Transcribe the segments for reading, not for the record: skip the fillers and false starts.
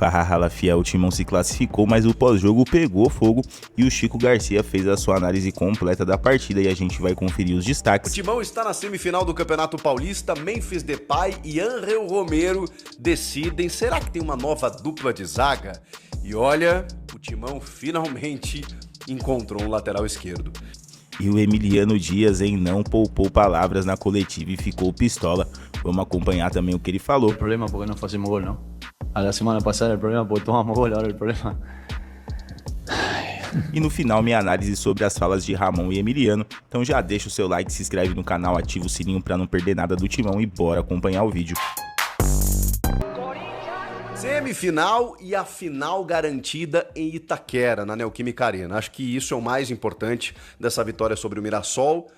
Farrala Fiel, o Timão se classificou, mas o pós-jogo pegou fogo e o Chico Garcia fez a sua análise completa da partida e a gente vai conferir os destaques. O Timão está na semifinal do Campeonato Paulista, Memphis Depay e Angel Romero decidem, será que tem uma nova dupla de zaga? E olha, o Timão finalmente encontrou um lateral esquerdo. E o Emiliano Dias, não poupou palavras na coletiva e ficou pistola. Vamos acompanhar também o que ele falou. O problema é porque não fazemos gol, não? A la semana passada o problema porque tomamos gol, agora o problema... E no final, minha análise sobre as falas de Ramon e Emiliano. Então já deixa o seu like, se inscreve no canal, ativa o sininho para não perder nada do Timão e bora acompanhar o vídeo. Semifinal e a final garantida em Itaquera, na Neoquímica Arena. Acho que isso é o mais importante dessa vitória sobre o Mirassol.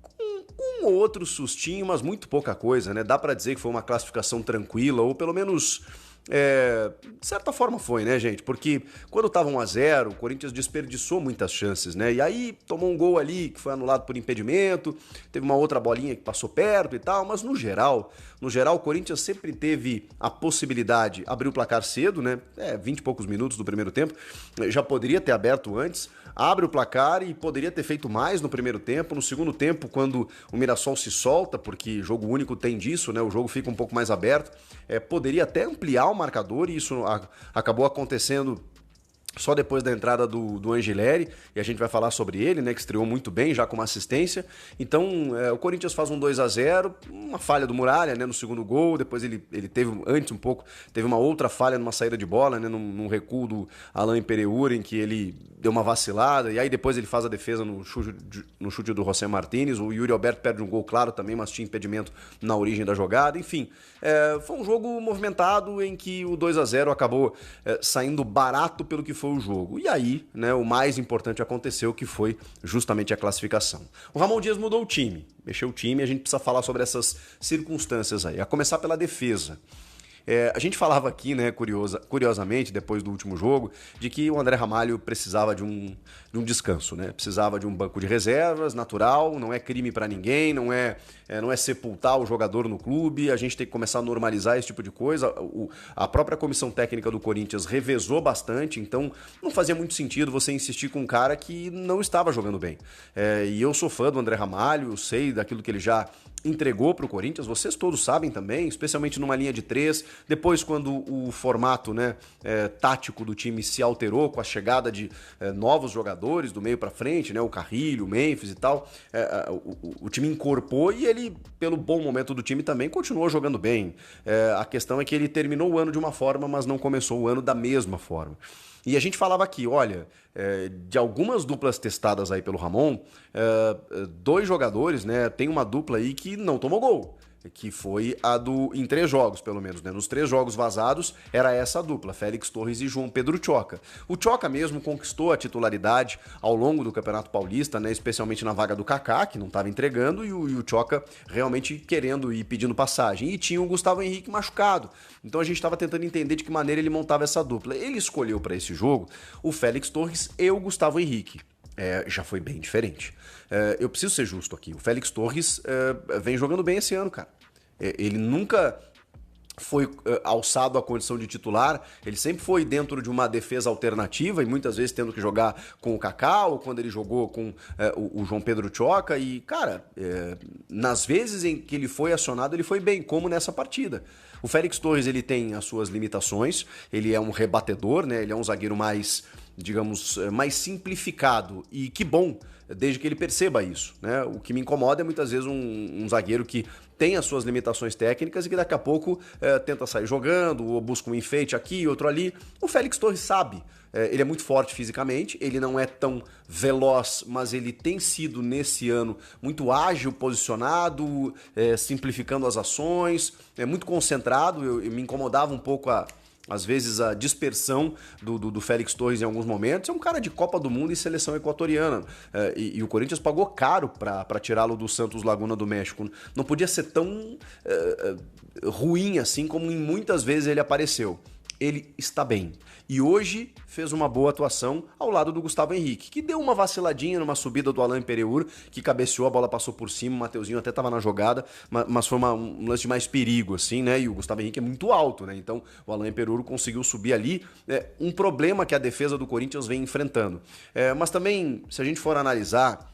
Com um ou outro sustinho, mas muito pouca coisa, né? Dá pra dizer que foi uma classificação tranquila, ou pelo menos... de certa forma foi, né, gente? Porque quando tava 1-0, o Corinthians desperdiçou muitas chances, né? E aí tomou um gol ali que foi anulado por impedimento, teve uma outra bolinha que passou perto e tal, mas no geral, o Corinthians sempre teve a possibilidade, abrir o placar cedo, né? 20 e poucos minutos do primeiro tempo, já poderia ter aberto antes, abre o placar e poderia ter feito mais no primeiro tempo. No segundo tempo, quando o Mirassol se solta, porque jogo único tem disso, né? O jogo fica um pouco mais aberto, poderia até ampliar o marcador e isso acabou acontecendo só depois da entrada do Angileri, e a gente vai falar sobre ele, né, que estreou muito bem, já com uma assistência. Então, o Corinthians faz um 2-0, uma falha do Muralha, né, no segundo gol, depois ele teve, antes um pouco, teve uma outra falha numa saída de bola, né, num recuo do Alain Pereur, em que ele deu uma vacilada, e aí depois ele faz a defesa no chute do José Martínez. O Yuri Alberto perde um gol claro também, mas tinha impedimento na origem da jogada. Enfim, foi um jogo movimentado em que o 2-0 acabou saindo barato pelo que foi o jogo. E aí, né, o mais importante aconteceu, que foi justamente a classificação. O Ramon Dias mudou o time, mexeu o time, e a gente precisa falar sobre essas circunstâncias aí. A começar pela defesa. A gente falava aqui, né, curiosamente, depois do último jogo, de que o André Ramalho precisava de um descanso, né? Precisava de um banco de reservas, natural, não é crime para ninguém, não é sepultar o jogador no clube, a gente tem que começar a normalizar esse tipo de coisa. A própria comissão técnica do Corinthians revezou bastante, então não fazia muito sentido você insistir com um cara que não estava jogando bem. E eu sou fã do André Ramalho, eu sei daquilo que ele já entregou para o Corinthians, vocês todos sabem também, especialmente numa linha de 3, depois quando o formato, né, tático do time se alterou com a chegada de novos jogadores do meio para frente, né, o Carrilho, o Memphis e tal, o time incorporou e ele, pelo bom momento do time também, continuou jogando bem. A questão é que ele terminou o ano de uma forma, mas não começou o ano da mesma forma. E a gente falava aqui, olha, de algumas duplas testadas aí pelo Ramon, 2 jogadores, né, tem uma dupla aí que não tomou gol, que foi a em 3 jogos, pelo menos, né? Nos 3 jogos vazados, era essa a dupla, Félix Torres e João Pedro Tchoca. O Tchoca mesmo conquistou a titularidade ao longo do Campeonato Paulista, né? Especialmente na vaga do Kaká, que não estava entregando, e o Tchoca realmente querendo e pedindo passagem. E tinha o Gustavo Henrique machucado. Então a gente estava tentando entender de que maneira ele montava essa dupla. Ele escolheu para esse jogo o Félix Torres e o Gustavo Henrique. Já foi bem diferente. Eu preciso ser justo aqui. O Félix Torres vem jogando bem esse ano, cara. Ele nunca foi alçado à condição de titular, ele sempre foi dentro de uma defesa alternativa e muitas vezes tendo que jogar com o Kaká ou quando ele jogou com o João Pedro Tchoca e, cara, nas vezes em que ele foi acionado, ele foi bem, como nessa partida. O Félix Torres, ele tem as suas limitações, ele é um rebatedor, né? Ele é um zagueiro mais, digamos, mais simplificado e que bom, desde que ele perceba isso, né? O que me incomoda é muitas vezes um zagueiro que tem as suas limitações técnicas e que daqui a pouco tenta sair jogando ou busca um enfeite aqui, outro ali. O Félix Torres sabe. Ele é muito forte fisicamente, ele não é tão veloz, mas ele tem sido nesse ano muito ágil, posicionado, simplificando as ações, muito concentrado. Eu me incomodava um pouco às vezes a dispersão do Félix Torres em alguns momentos. É um cara de Copa do Mundo e seleção equatoriana, e o Corinthians pagou caro para tirá-lo do Santos Laguna do México. Não podia ser tão ruim assim como em muitas vezes ele apareceu. ele está bem. E hoje fez uma boa atuação ao lado do Gustavo Henrique, que deu uma vaciladinha numa subida do Alain Pereur, que cabeceou, a bola passou por cima, o Mateuzinho até estava na jogada, mas foi um lance de mais perigo, assim, né? E o Gustavo Henrique é muito alto, né? Então o Alain Pereur conseguiu subir ali. Um problema que a defesa do Corinthians vem enfrentando. Mas também, se a gente for analisar,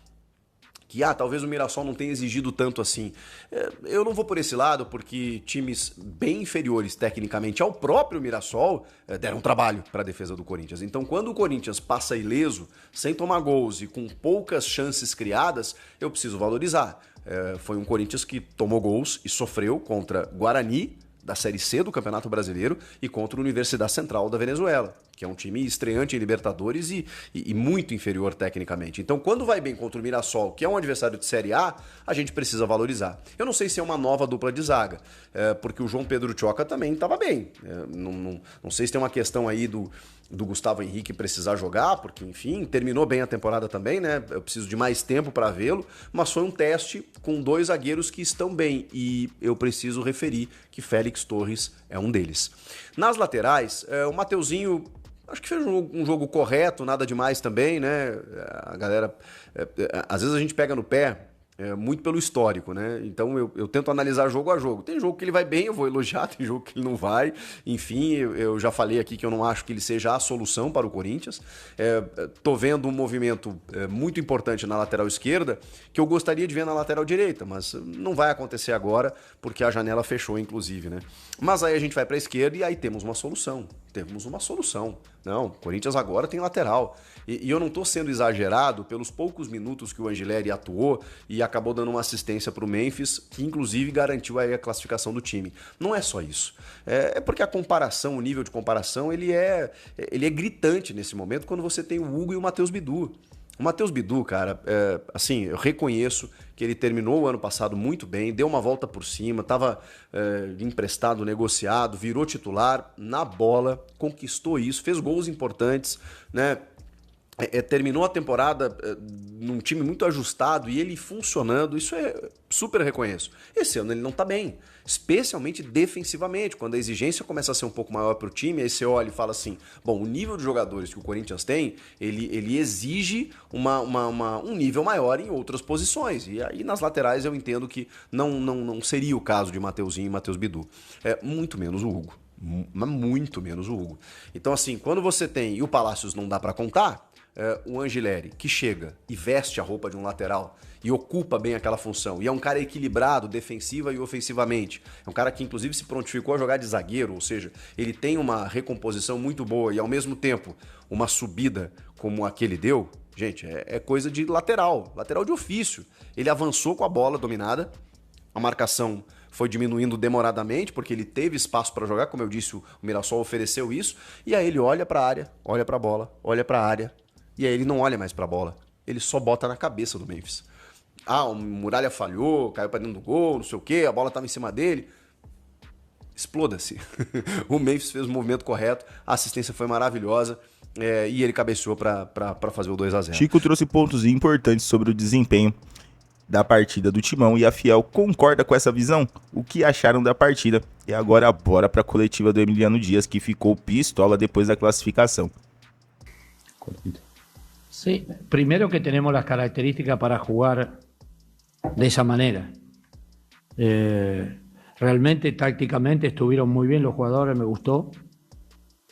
que talvez o Mirassol não tenha exigido tanto assim. Eu não vou por esse lado, porque times bem inferiores tecnicamente ao próprio Mirassol deram trabalho para a defesa do Corinthians. Então, quando o Corinthians passa ileso, sem tomar gols e com poucas chances criadas, eu preciso valorizar. Foi um Corinthians que tomou gols e sofreu contra Guarani, da Série C do Campeonato Brasileiro, e contra a Universidade Central da Venezuela, que é um time estreante em Libertadores e muito inferior tecnicamente. Então, quando vai bem contra o Mirassol, que é um adversário de Série A, a gente precisa valorizar. Eu não sei se é uma nova dupla de zaga, porque o João Pedro Tchoca também estava bem. Não sei se tem uma questão aí do Gustavo Henrique precisar jogar, porque, enfim, terminou bem a temporada também, né? Eu preciso de mais tempo para vê-lo, mas foi um teste com 2 zagueiros que estão bem, e eu preciso referir que Félix Torres é um deles. Nas laterais, o Mateuzinho acho que fez um jogo correto, nada demais também, né? A galera, às vezes a gente pega no pé muito pelo histórico, né? Então eu tento analisar jogo a jogo. Tem jogo que ele vai bem, eu vou elogiar, tem jogo que ele não vai. Enfim, eu já falei aqui que eu não acho que ele seja a solução para o Corinthians. Tô vendo um movimento muito importante na lateral esquerda que eu gostaria de ver na lateral direita, mas não vai acontecer agora porque a janela fechou, inclusive, né? Mas aí a gente vai para a esquerda e aí temos uma solução. Não, o Corinthians agora tem lateral. E eu não estou sendo exagerado pelos poucos minutos que o Angileri atuou e acabou dando uma assistência para o Memphis, que inclusive garantiu aí a classificação do time. Não é só isso. É porque a comparação, o nível de comparação, ele é gritante nesse momento quando você tem o Hugo e o Matheus Bidu. O Matheus Bidu, cara, assim, eu reconheço que ele terminou o ano passado muito bem, deu uma volta por cima, estava emprestado, negociado, virou titular na bola, conquistou isso, fez gols importantes, né? Terminou a temporada num time muito ajustado e ele funcionando, isso super reconheço. Esse ano ele não tá bem, especialmente defensivamente, quando a exigência começa a ser um pouco maior pro time, aí você olha e fala assim, bom, o nível de jogadores que o Corinthians tem, ele exige um nível maior em outras posições, e aí nas laterais eu entendo que não seria o caso de Mateuzinho e Matheus Bidu, muito menos o Hugo, mas muito menos o Hugo. Então assim, quando você tem, e o Palácios não dá para contar, o Angileri, que chega e veste a roupa de um lateral e ocupa bem aquela função, e é um cara equilibrado defensiva e ofensivamente, é um cara que inclusive se prontificou a jogar de zagueiro, ou seja, ele tem uma recomposição muito boa e ao mesmo tempo uma subida como a que ele deu, gente, é coisa de lateral de ofício. Ele avançou com a bola dominada, a marcação foi diminuindo demoradamente, porque ele teve espaço para jogar, como eu disse, o Mirassol ofereceu isso, e aí ele olha para a área, olha para a bola, olha para a área, e aí ele não olha mais pra bola, ele só bota na cabeça do Memphis. O Muralha falhou, caiu pra dentro do gol, não sei o quê, a bola tava em cima dele. Exploda-se. O Memphis fez o movimento correto, a assistência foi maravilhosa e ele cabeceou pra fazer o 2-0. Chico trouxe pontos importantes sobre o desempenho da partida do Timão e a Fiel concorda com essa visão? O que acharam da partida? E agora bora pra coletiva do Emiliano Dias, que ficou pistola depois da classificação. Sí, primero que tenemos las características para jugar de esa manera. Realmente, tácticamente, estuvieron muy bien los jugadores, me gustó.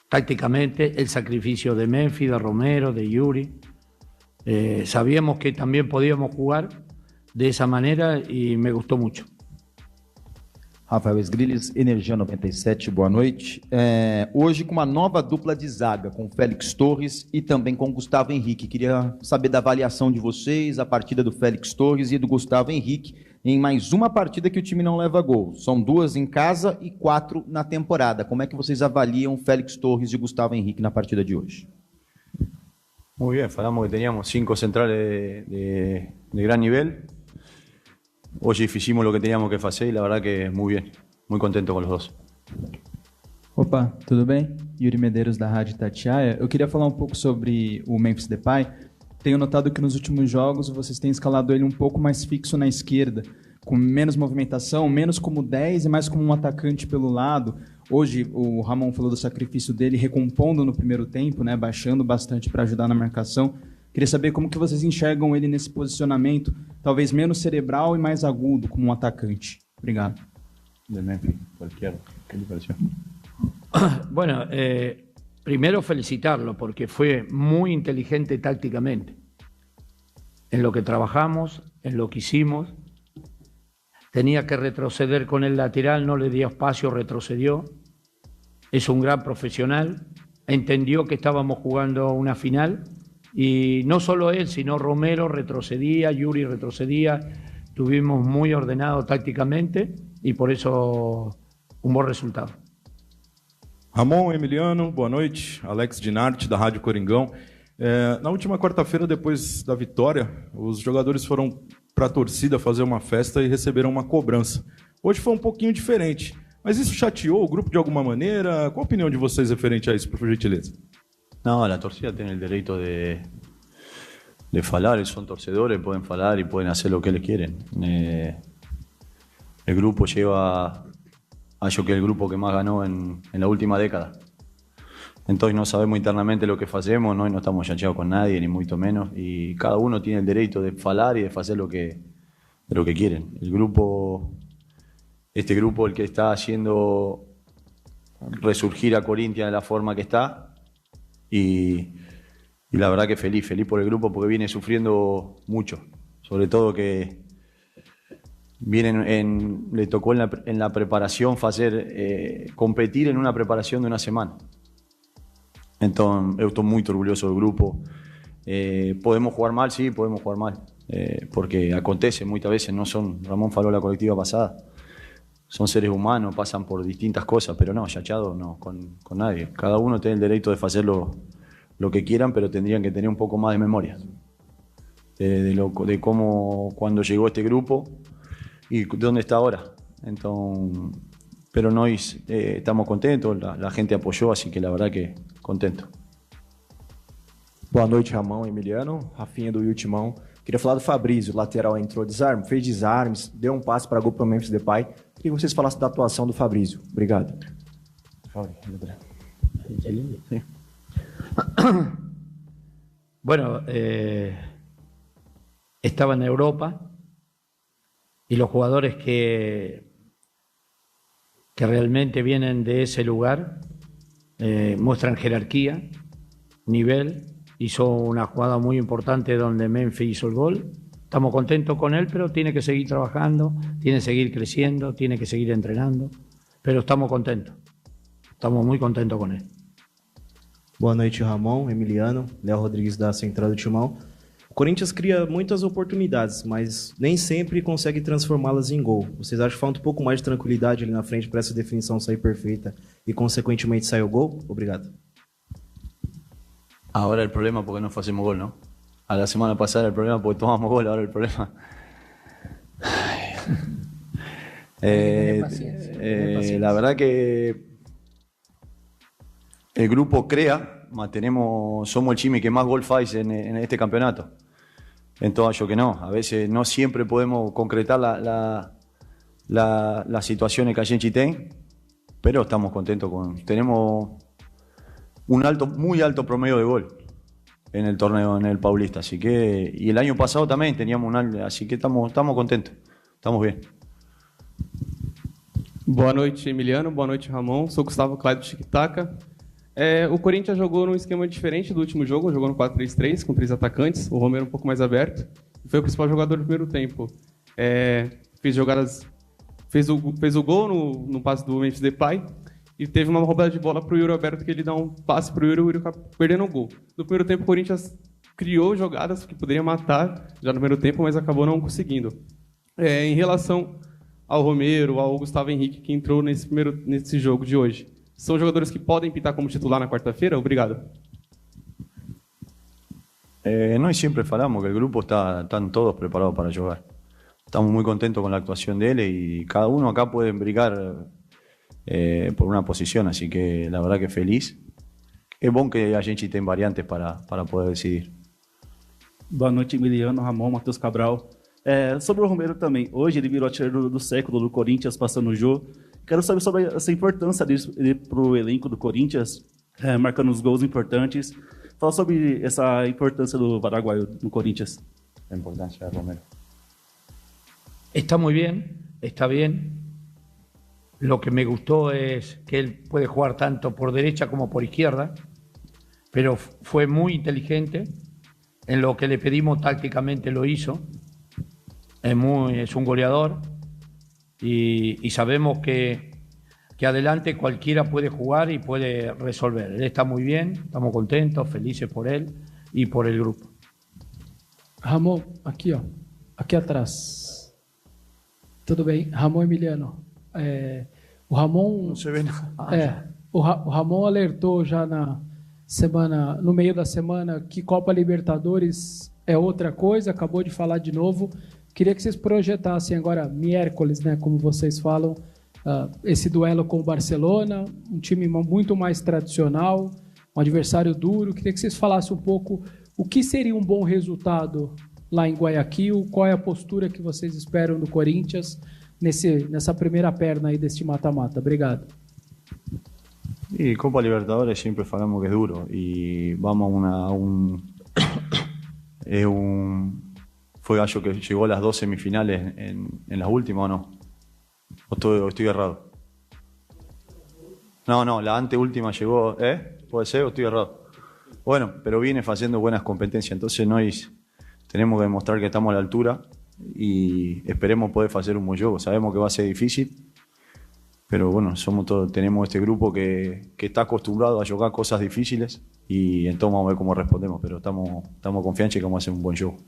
Tácticamente, el sacrificio de Memphis, de Romero, de Yuri. Sabíamos que también podíamos jugar de esa manera y me gustó mucho. Rafael Esgrilles, Energia 97, boa noite. Hoje com uma nova dupla de zaga, com Félix Torres e também com Gustavo Henrique. Queria saber da avaliação de vocês, a partida do Félix Torres e do Gustavo Henrique, em mais uma partida que o time não leva gol. São 2 em casa e 4 na temporada. Como é que vocês avaliam Félix Torres e Gustavo Henrique na partida de hoje? Muy bien, falamos que teníamos 5 centrales de gran nivel. Hoje fizemos lo que teníamos que fazer e la verdad que muy bien, muy contento com os dois. Opa, tudo bem? Yuri Medeiros da Rádio Itatiaia. Eu queria falar um pouco sobre o Memphis Depay. Tenho notado que nos últimos jogos vocês têm escalado ele um pouco mais fixo na esquerda, com menos movimentação, menos como 10 e mais como um atacante pelo lado. Hoje, o Ramon falou do sacrifício dele, recompondo no primeiro tempo, né, baixando bastante para ajudar na marcação. Queria saber como que vocês enxergam ele nesse posicionamento, talvez menos cerebral e mais agudo, como um atacante. Obrigado. De Memphis, cualquiera. ¿Qué le pareció? Bueno, primero felicitarlo porque fue muy inteligente tácticamente en lo que trabajamos, en lo que hicimos. Tenía que retroceder con el lateral, no le dio espacio, retrocedió. Es un gran profesional, entendió que estábamos jugando una final y no solo él, sino Romero retrocedía, Yuri retrocedía. Estuvimos muy ordenados tácticamente y por eso un buen resultado. Ramon, Emiliano, boa noite. Alex Dinarte, da Rádio Coringão. Na última quarta-feira, depois da vitória, os jogadores foram para a torcida fazer uma festa e receberam uma cobrança. Hoje foi um pouquinho diferente, mas isso chateou o grupo de alguma maneira? Qual a opinião de vocês referente a isso, por gentileza? No, la torcida tiene el derecho de falar, son torcedores, pueden falar y pueden hacer lo que les quieren. El grupo lleva, yo que el grupo que más ganó en la última década. Entonces no sabemos internamente lo que hacemos, no estamos chateados con nadie, ni mucho menos, y cada uno tiene el derecho de falar y de hacer lo que quieren. El grupo, este grupo, el que está haciendo resurgir a Corinthians de la forma que está, y la verdad que feliz por el grupo porque viene sufriendo mucho, sobre todo que le tocó en la preparación competir en una preparación de una semana. Entonces, yo estoy muy orgulloso del grupo. ¿Podemos jugar mal? Sí, podemos jugar mal. Porque acontece muchas veces, no son, Ramón faló la colectiva pasada, son seres humanos, pasan por distintas cosas, pero no, chachado no, con nadie. Cada uno tiene el derecho de hacer lo que quieran, pero tendrían que tener un poco más de memoria. De cómo, cuando llegó este grupo y dónde está ahora. Entonces, pero nós estamos contentos, la gente apoyó, así que la verdad que contento. Boa noite, Ramon, Emiliano, Rafinha do Ultimão. Queria falar do Fabrício, o lateral entrou desarme, fez desarmes, deu um passe para gol para o Memphis Depay. Queria que vocês falassem da atuação do Fabrício. Obrigado. Sí. Bueno, estaba en Europa y los jugadores que realmente vienen de ese lugar muestran jerarquía, nivel. Hizo una jugada muy importante donde Memphis hizo el gol. Estamos contentos con él, pero tiene que seguir trabajando, tiene que seguir creciendo, tiene que seguir entrenando. Pero estamos contentos. Estamos muy contentos con él. Boa noite, Ramon, Emiliano, Léo Rodrigues da Central do Timão. O Corinthians cria muitas oportunidades, mas nem sempre consegue transformá-las em gol. Vocês acham que falta um pouco mais de tranquilidade ali na frente para essa definição sair perfeita e, consequentemente, sair o gol? Obrigado. Ahora el problema porque no hacemos gol, ¿no? A la semana pasada el problema porque tomamos gol, ahora el problema. La verdad que el grupo crea, somos el chimi que más gol hace en este campeonato. Entonces yo que no, a veces no siempre podemos concretar las situaciones que hay en Chitén, pero estamos contentos tenemos un muy alto promedio de gol en el torneo, en el Paulista, así que, y el año pasado también teníamos así que estamos contentos, estamos bien. Boa noite, Emiliano, boa noite, Ramon, sou Gustavo Cláudio Chiquitaca. O Corinthians jogou num esquema diferente do último jogo, jogou no 4-3-3, com 3 atacantes, o Romero um pouco mais aberto, e foi o principal jogador do primeiro tempo. Fez o gol no passe do Memphis Depay, e teve uma roubada de bola para o Yuri Alberto, que ele dá um passe para o Yuri acaba perdendo o gol. No primeiro tempo, o Corinthians criou jogadas que poderia matar já no primeiro tempo, mas acabou não conseguindo. Em relação ao Romero, ao Gustavo Henrique, que entrou nesse jogo de hoje, são jogadores que podem pintar como titular na quarta-feira? Obrigado. Nós siempre falamos que el grupo están todos preparados para jugar. Estamos muy contentos con la actuación de él y cada uno acá puede brigar por una posición, así que la verdad que feliz. Es bom que a gente tenga variantes para poder decidir. Boa noite, Emiliano, Ramon, Matheus Cabral. Sobre o Romero também, hoje ele virou artilheiro do século do Corinthians, passando o Jô. Quero saber sobre essa importância dele para o elenco do Corinthians, marcando os gols importantes. Fala sobre essa importância do paraguaio no Corinthians. La importancia de Romero. Está muy bien, está bien. Lo que me gustó es que él puede jugar tanto por derecha como por izquierda, pero fue muy inteligente. En lo que le pedimos tácticamente lo hizo. Es un goleador y sabemos que adelante cualquiera puede jugar y puede resolver. Él está muy bien, estamos contentos, felices por él y por el grupo. Ramon, aqui, ó. Aqui atrás. Tudo bem? Ramon Emiliano. O Ramon. Não se vê nada. O Ramon alertou já no meio da semana que Copa Libertadores é outra coisa, acabou de falar de novo. Queria que vocês projetassem agora, miércoles, né, como vocês falam, esse duelo com o Barcelona, um time muito mais tradicional, um adversário duro. Queria que vocês falassem um pouco o que seria um bom resultado lá em Guayaquil, qual é a postura que vocês esperam do Corinthians nessa primeira perna aí deste mata-mata. Obrigado. Y Copa Libertadores siempre falamos que es duro y vamos fue Gallo que llegó a las 2 semifinales en las últimas, ¿o no? ¿O estoy errado? No, la anteúltima llegó, ¿puede ser o estoy errado? Bueno, pero viene haciendo buenas competencias, entonces tenemos que demostrar que estamos a la altura y esperemos poder hacer un buen juego. Sabemos que va a ser difícil, pero bueno, tenemos este grupo que está acostumbrado a jugar cosas difíciles y entonces vamos a ver cómo respondemos, pero estamos confiantes que vamos a hacer un buen jogo.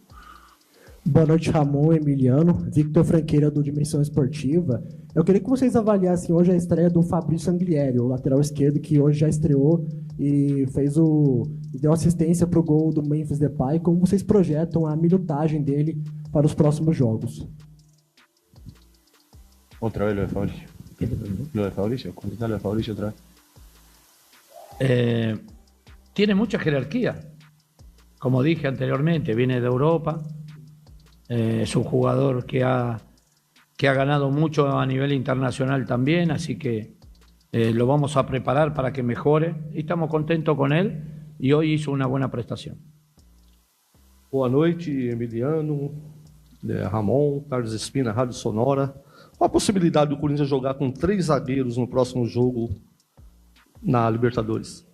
Boa noite, Ramon, Emiliano, Victor Franqueira do Dimensão Esportiva. Eu queria que vocês avaliassem hoje a estreia do Fabrício Anglieri, o lateral esquerdo que hoje já estreou e deu assistência para o gol do Memphis Depay. Como vocês projetam a minutagem dele para os próximos jogos? Outra vez lo de Fabrício. Lo de Fabricio, contestar lo de Fabricio otra vez. Tiene mucha jerarquía. Como dije anteriormente, viene de Europa. Es un jugador que ha ganado mucho a nivel internacional también, así que lo vamos a preparar para que mejore. Y estamos contentos con él y hoy hizo una buena prestación. Boa noite, Emiliano, Ramon, Carlos Espina, Rádio Sonora. Qual a possibilidade do Corinthians jogar com 3 zagueiros no próximo jogo na Libertadores?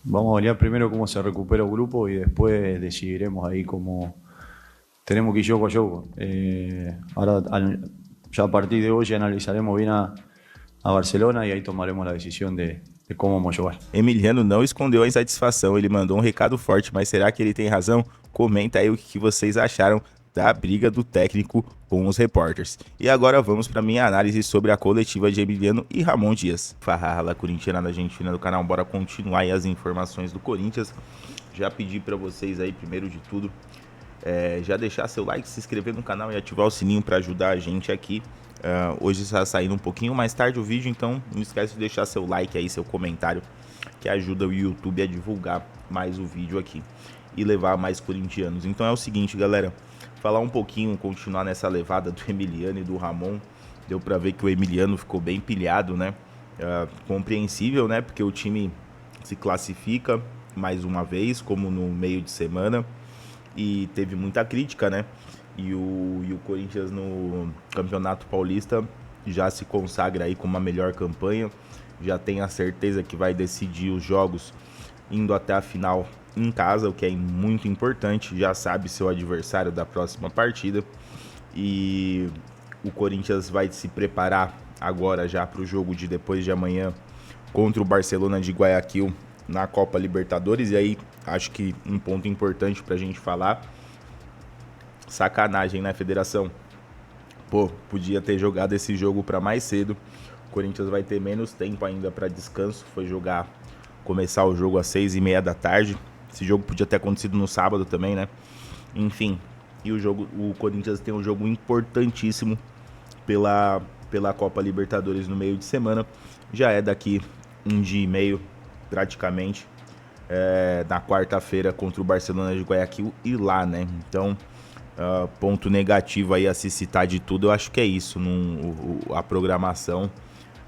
Vamos a ver primero cómo se recupera el grupo y después decidiremos ahí cómo tenemos que ir juego a juego. Ahora, ya a partir de hoy, analizaremos bien a Barcelona y ahí tomaremos la decisión de como vamos jogar. Emiliano não escondeu a insatisfação, ele mandou um recado forte, mas será que ele tem razão? Comenta aí o que vocês acharam da briga do técnico com os repórteres. E agora vamos para minha análise sobre a coletiva de Emiliano e Ramon Dias. Farrala corintiana da Argentina do canal, bora continuar aí as informações do Corinthians. Já pedi para vocês aí, primeiro de tudo, já deixar seu like, se inscrever no canal e ativar o sininho para ajudar a gente aqui. Hoje está saindo um pouquinho mais tarde o vídeo, então não esquece de deixar seu like aí, seu comentário, que ajuda o YouTube a divulgar mais o vídeo aqui e levar mais corintianos. Então é o seguinte, galera, falar um pouquinho, continuar nessa levada do Emiliano e do Ramon. Deu pra ver que o Emiliano ficou bem pilhado, né? Compreensível, né? Porque o time se classifica mais uma vez, como no meio de semana, e teve muita crítica, né? E o Corinthians no Campeonato Paulista já se consagra aí com uma melhor campanha, já tem a certeza que vai decidir os jogos indo até a final em casa, o que é muito importante, já sabe seu adversário da próxima partida, e o Corinthians vai se preparar agora já para o jogo de depois de amanhã contra o Barcelona de Guayaquil na Copa Libertadores. E aí acho que um ponto importante para a gente falar, sacanagem, né, federação? Pô, podia ter jogado esse jogo para mais cedo, o Corinthians vai ter menos tempo ainda para descanso, começar o jogo às 6h30 da tarde. Esse jogo podia ter acontecido no sábado também, né? Enfim, e o Corinthians tem um jogo importantíssimo pela Copa Libertadores no meio de semana. Já é daqui 1 dia e meio, praticamente, na quarta-feira contra o Barcelona de Guayaquil e lá, né? Então, ponto negativo aí a se citar de tudo, eu acho que é isso. A programação,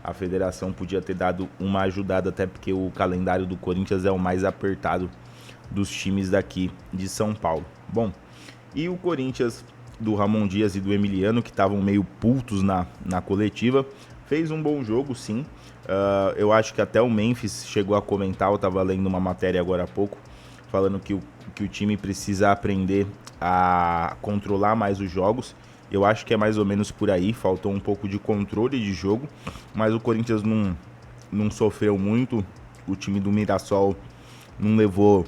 a federação podia ter dado uma ajudada, até porque o calendário do Corinthians é o mais apertado dos times daqui de São Paulo. Bom, e o Corinthians do Ramon Dias e do Emiliano, que estavam meio putos na coletiva, fez um bom jogo, sim. Eu acho que até o Memphis chegou a comentar, eu estava lendo uma matéria agora há pouco, falando que o time precisa aprender a controlar mais os jogos. Eu acho que é mais ou menos por aí, faltou um pouco de controle de jogo, mas o Corinthians não sofreu muito, o time do Mirassol não levou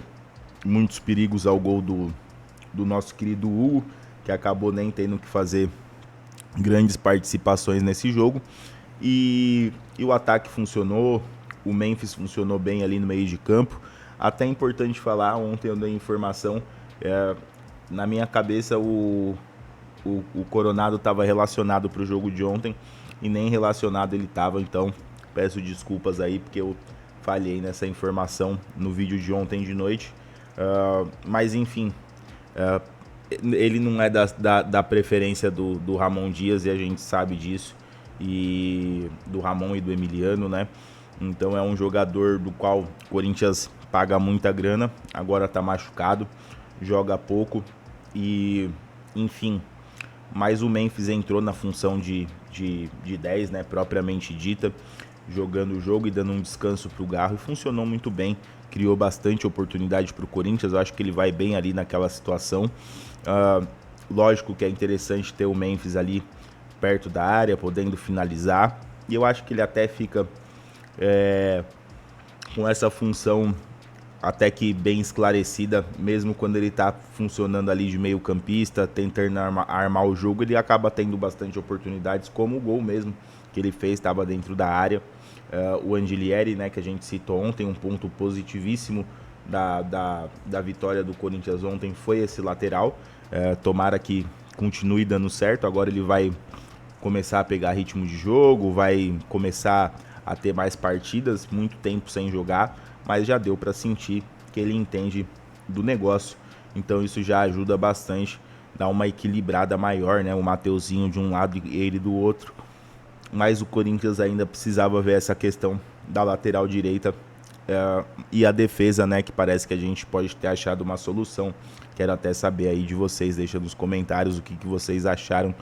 muitos perigos ao gol do nosso querido Hugo, que acabou nem tendo que fazer grandes participações nesse jogo, e o ataque funcionou, o Memphis funcionou bem ali no meio de campo. Até é importante falar, ontem eu dei informação, na minha cabeça o Coronado estava relacionado para o jogo de ontem e nem relacionado ele estava, então peço desculpas aí porque eu falhei nessa informação no vídeo de ontem de noite, mas enfim, ele não é da preferência do Ramon Dias e a gente sabe disso, e do Ramon e do Emiliano, né? Então é um jogador do qual o Corinthians paga muita grana, agora tá machucado, joga pouco e, enfim, mas o Memphis entrou na função de 10, né, propriamente dita, jogando o jogo e dando um descanso pro Garro, e funcionou muito bem, criou bastante oportunidade pro Corinthians. Eu acho que ele vai bem ali naquela situação. Lógico que é interessante ter o Memphis ali perto da área, podendo finalizar, e eu acho que ele até fica com essa função até que bem esclarecida, mesmo quando ele tá funcionando ali de meio campista, tentando armar o jogo, ele acaba tendo bastante oportunidades, como o gol mesmo que ele fez, estava dentro da área. O Angelieri, né, que a gente citou ontem, um ponto positivíssimo da vitória do Corinthians ontem foi esse lateral. Tomara que continue dando certo, agora ele vai começar a pegar ritmo de jogo, vai começar a ter mais partidas, muito tempo sem jogar, mas já deu para sentir que ele entende do negócio, então isso já ajuda bastante, dá uma equilibrada maior, né? O Mateuzinho de um lado e ele do outro, mas o Corinthians ainda precisava ver essa questão da lateral direita e a defesa, né? Que parece que a gente pode ter achado uma solução. Quero até saber aí de vocês, deixa nos comentários o que vocês acharam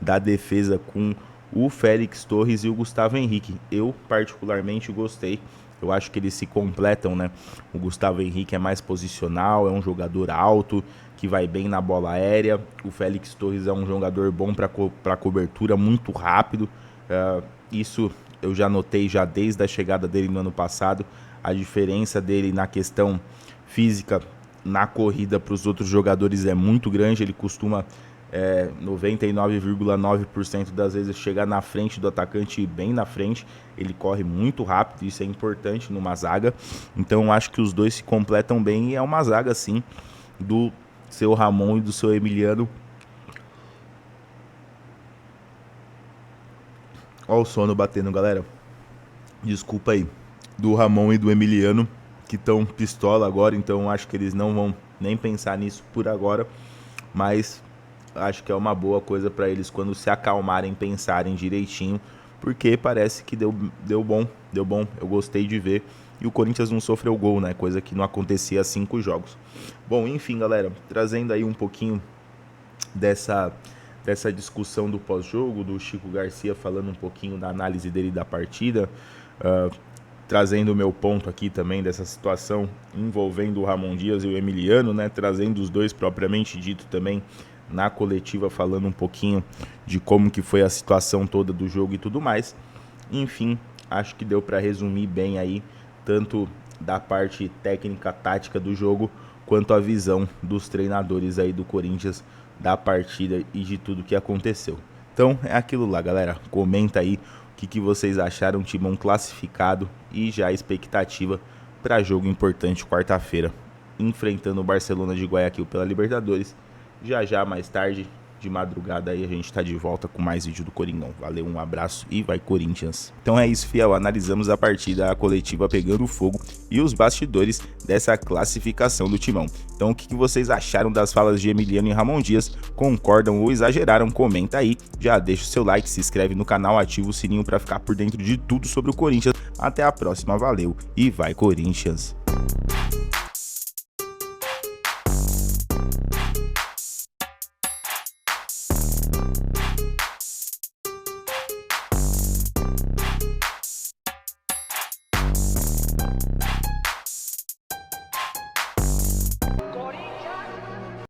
da defesa com o Félix Torres e o Gustavo Henrique. Eu particularmente gostei. Eu acho que eles se completam, né? O Gustavo Henrique é mais posicional, é um jogador alto, que vai bem na bola aérea. O Félix Torres é um jogador bom para cobertura, muito rápido. Isso eu já notei já desde a chegada dele no ano passado. A diferença dele na questão física, na corrida para os outros jogadores é muito grande. Ele costuma 99,9% das vezes chegar na frente do atacante e bem na frente. Ele corre muito rápido, isso é importante numa zaga. Então acho que os dois se completam bem e é uma zaga assim do seu Ramon e do seu Emiliano. Olha o sono batendo, galera. Desculpa aí. Do Ramon e do Emiliano, que estão pistola agora, então acho que eles não vão nem pensar nisso por agora, mas acho que é uma boa coisa para eles quando se acalmarem, pensarem direitinho, porque parece que deu bom, eu gostei de ver, e o Corinthians não sofreu gol, né, coisa que não acontecia há 5 jogos. Bom, enfim, galera, trazendo aí um pouquinho dessa discussão do pós-jogo, do Chico Garcia falando um pouquinho da análise dele da partida, trazendo o meu ponto aqui também dessa situação envolvendo o Ramon Dias e o Emiliano, né, trazendo os dois propriamente dito também na coletiva, falando um pouquinho de como que foi a situação toda do jogo e tudo mais. Enfim, acho que deu para resumir bem aí, tanto da parte técnica, tática do jogo, quanto a visão dos treinadores aí do Corinthians da partida e de tudo que aconteceu. Então é aquilo lá, galera, comenta aí o que vocês acharam, Timão classificado e já a expectativa para jogo importante quarta-feira, enfrentando o Barcelona de Guayaquil pela Libertadores. Já mais tarde, de madrugada aí a gente tá de volta com mais vídeo do Coringão. Valeu, um abraço e vai Corinthians. Então é isso, fiel, analisamos a partida, a coletiva pegando fogo e os bastidores dessa classificação do Timão. Então o que vocês acharam das falas de Emiliano e Ramon Dias? Concordam ou exageraram? Comenta aí, já deixa o seu like, se inscreve no canal, ativa o sininho para ficar por dentro de tudo sobre o Corinthians. Até a próxima, valeu e vai Corinthians!